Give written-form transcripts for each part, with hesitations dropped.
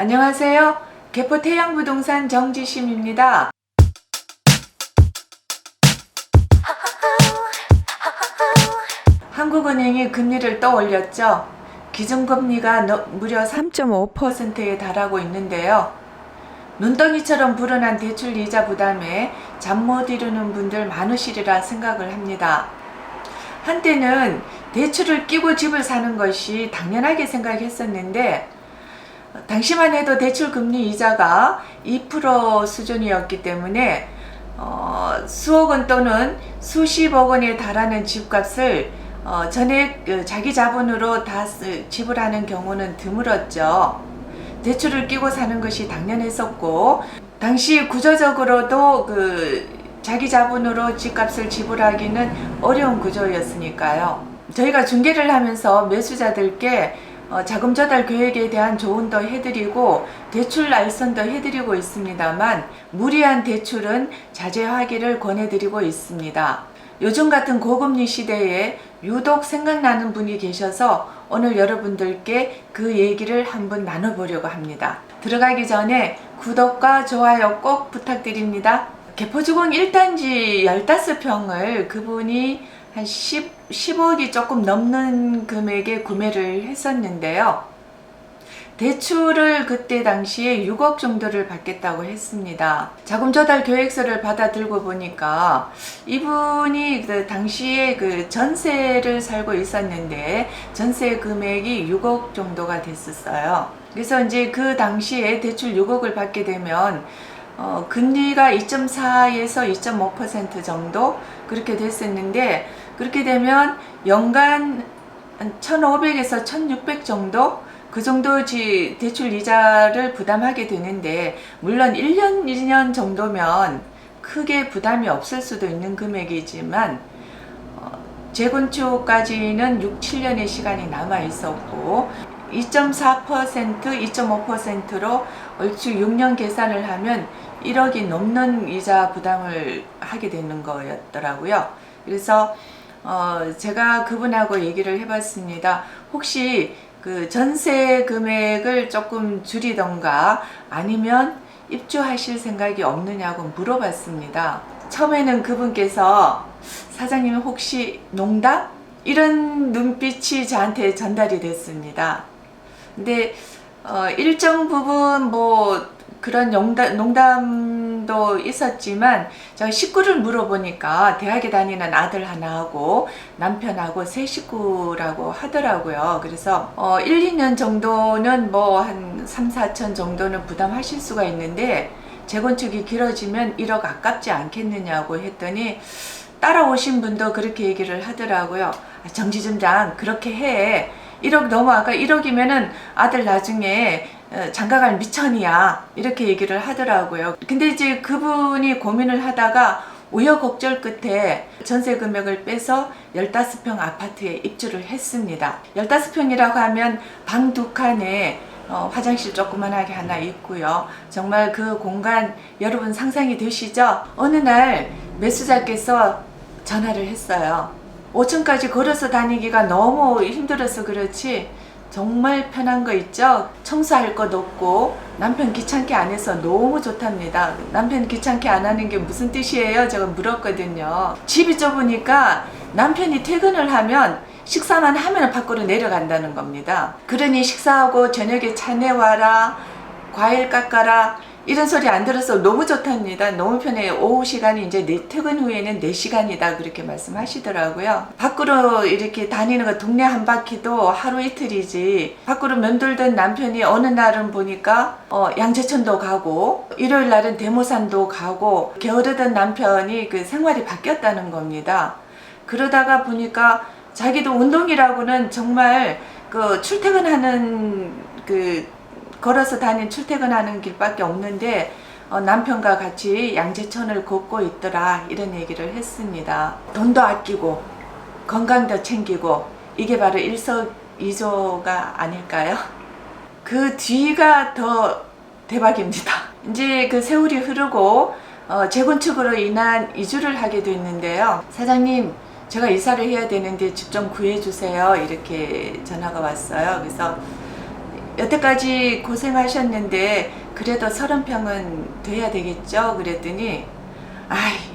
안녕하세요. 개포 태양부동산 정지심입니다. 한국은행이 금리를 또 올렸죠. 기준금리가 무려 3.5%에 달하고 있는데요. 눈덩이처럼 불어난 대출 이자 부담에 잠 못 이루는 분들 많으시리라 생각을 합니다. 한때는 대출을 끼고 집을 사는 것이 당연하게 생각했었는데 당시만 해도 대출 금리 이자가 2% 수준이었기 때문에 수억 원 또는 수십억 원에 달하는 집값을 전액 자기 자본으로 다 지불하는 경우는 드물었죠. 대출을 끼고 사는 것이 당연했었고, 당시 구조적으로도 자기 자본으로 집값을 지불하기는 어려운 구조였으니까요. 저희가 중개를 하면서 매수자들께 자금 조달 계획에 대한 조언도 해드리고 대출 알선도 해드리고 있습니다만 무리한 대출은 자제하기를 권해드리고 있습니다. 요즘 같은 고금리 시대에 유독 생각나는 분이 계셔서 오늘 여러분들께 그 얘기를 한번 나눠보려고 합니다. 들어가기 전에 구독과 좋아요 꼭 부탁드립니다. 개포주공 1단지 15평을 그분이 한 10억이 조금 넘는 금액에 구매를 했었는데요. 대출을 그때 당시에 6억 정도를 받겠다고 했습니다. 자금 조달 계획서를 받아 들고 보니까 이분이 당시에 전세를 살고 있었는데 전세 금액이 6억 정도가 됐었어요. 그래서 이제 그 당시에 대출 6억을 받게 되면 금리가 2.4에서 2.5% 정도 그렇게 됐었는데, 그렇게 되면 연간 1,500에서 1,600 정도 그 정도 대출 이자를 부담하게 되는데, 물론 1년, 2년 정도면 크게 부담이 없을 수도 있는 금액이지만 재건축까지는 6, 7년의 시간이 남아 있었고 2.4%, 2.5%로 얼추 6년 계산을 하면 1억이 넘는 이자 부담을 하게 되는 거였더라고요. 그래서 제가 그분하고 얘기를 해봤습니다. 혹시 그 전세 금액을 조금 줄이던가 아니면 입주하실 생각이 없느냐고 물어봤습니다. 처음에는 그분께서 사장님 혹시 농담? 이런 눈빛이 저한테 전달이 됐습니다. 근데 일정 부분 그런 농담도 있었지만 제가 식구를 물어보니까 대학에 다니는 아들 하나하고 남편하고 세 식구라고 하더라고요. 그래서 1, 2년 정도는 한 3, 4천 정도는 부담하실 수가 있는데 재건축이 길어지면 1억 아깝지 않겠느냐고 했더니 따라오신 분도 그렇게 얘기를 하더라고요. 정지점장 그렇게 해. 1억 넘어. 아까 1억이면은 아들 나중에 장가갈 미천이야. 이렇게 얘기를 하더라고요. 근데 이제 그분이 고민을 하다가 우여곡절 끝에 전세 금액을 빼서 15평 아파트에 입주를 했습니다. 15평이라고 하면 방 2칸에 화장실 조그만하게 하나 있고요. 정말 그 공간 여러분 상상이 되시죠? 어느 날 매수자께서 전화를 했어요. 5층까지 걸어서 다니기가 너무 힘들어서 그렇지 정말 편한 거 있죠? 청소할 것 없고 남편 귀찮게 안 해서 너무 좋답니다. 남편 귀찮게 안 하는 게 무슨 뜻이에요? 제가 물었거든요. 집이 좁으니까 남편이 퇴근을 하면 식사만 하면 밖으로 내려간다는 겁니다. 그러니 식사하고 저녁에 차 내와라, 과일 깎아라 이런 소리 안 들어서 너무 좋답니다. 너무 편해요. 오후 시간이 이제 퇴근 후에는 4시간이다 그렇게 말씀하시더라고요. 밖으로 이렇게 다니는 거 동네 한 바퀴도 하루 이틀이지, 밖으로 면돌던 남편이 어느 날은 보니까 양재천도 가고 일요일 날은 대모산도 가고 게으르던 남편이 그 생활이 바뀌었다는 겁니다. 그러다가 보니까 자기도 운동이라고는 정말 출퇴근하는 걸어서 출퇴근하는 길밖에 없는데 남편과 같이 양재천을 걷고 있더라 이런 얘기를 했습니다. 돈도 아끼고 건강도 챙기고 이게 바로 일석이조가 아닐까요? 그 뒤가 더 대박입니다. 이제 그 세월이 흐르고 재건축으로 인한 이주를 하게 됐는데요. 사장님 제가 이사를 해야 되는데 집 좀 구해주세요 이렇게 전화가 왔어요. 그래서 여태까지 고생하셨는데 그래도 30평은 돼야 되겠죠? 그랬더니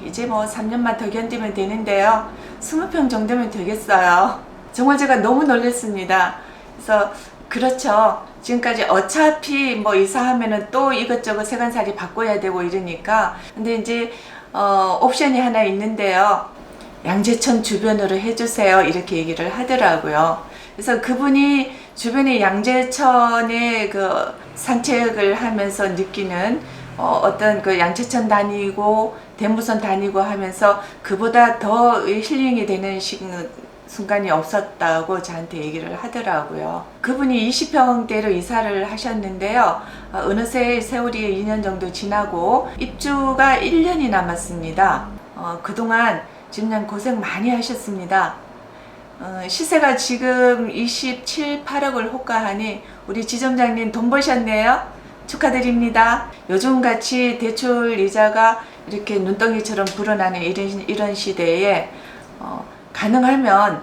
이제 뭐 3년만 더 견디면 되는데요. 20평 정도면 되겠어요. 정말 제가 너무 놀랐습니다. 그래서 그렇죠. 지금까지 어차피 뭐 이사하면은 또 이것저것 세간살이 바꿔야 되고 이러니까. 근데 이제 옵션이 하나 있는데요. 양재천 주변으로 해주세요. 이렇게 얘기를 하더라고요. 그래서 그분이 주변에 양재천에 그 산책을 하면서 느끼는 어떤 그 양재천 다니고 대무선 다니고 하면서 그보다 더 힐링이 되는 순간이 없었다고 저한테 얘기를 하더라고요. 그분이 20평대로 이사를 하셨는데요. 어느새 세월이 2년 정도 지나고 입주가 1년이 남았습니다. 그동안 지금 고생 많이 하셨습니다. 시세가 지금 27, 8억을 호가하니 우리 지점장님 돈 버셨네요. 축하드립니다. 요즘같이 대출 이자가 이렇게 눈덩이처럼 불어나는 이런 시대에 가능하면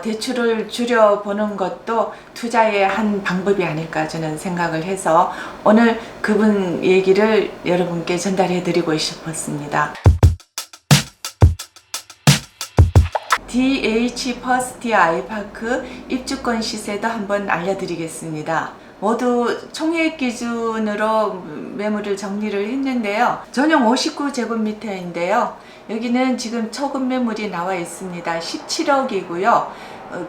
대출을 줄여보는 것도 투자의 한 방법이 아닐까 저는 생각을 해서 오늘 그분 얘기를 여러분께 전달해 드리고 싶었습니다. DH 퍼스트 아이파크 입주권 시세도 한번 알려드리겠습니다. 모두 총액 기준으로 매물을 정리를 했는데요. 전용 59제곱미터인데요. 여기는 지금 초급 매물이 나와 있습니다. 17억이고요.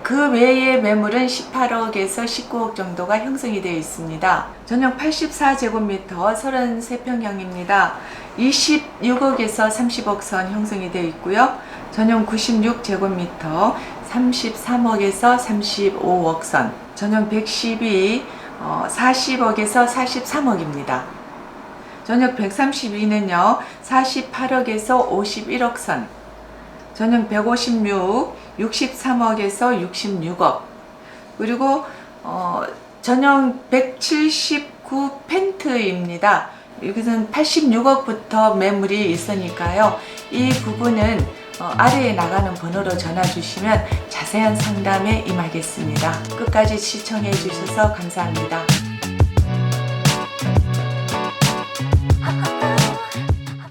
그 외의 매물은 18억에서 19억 정도가 형성이 되어 있습니다. 전용 84제곱미터 33평형입니다. 26억에서 30억 선 형성이 되어 있고요. 전용 96제곱미터 33억에서 35억 선, 전용 112 40억에서 43억입니다. 전용 132는요 48억에서 51억 선, 전용 156 63억에서 66억, 그리고 전용 179 펜트입니다. 여기서는 86억부터 매물이 있으니까요. 이 부분은 아래에 나가는 번호로 전화 주시면 자세한 상담에 임하겠습니다. 끝까지 시청해 주셔서 감사합니다.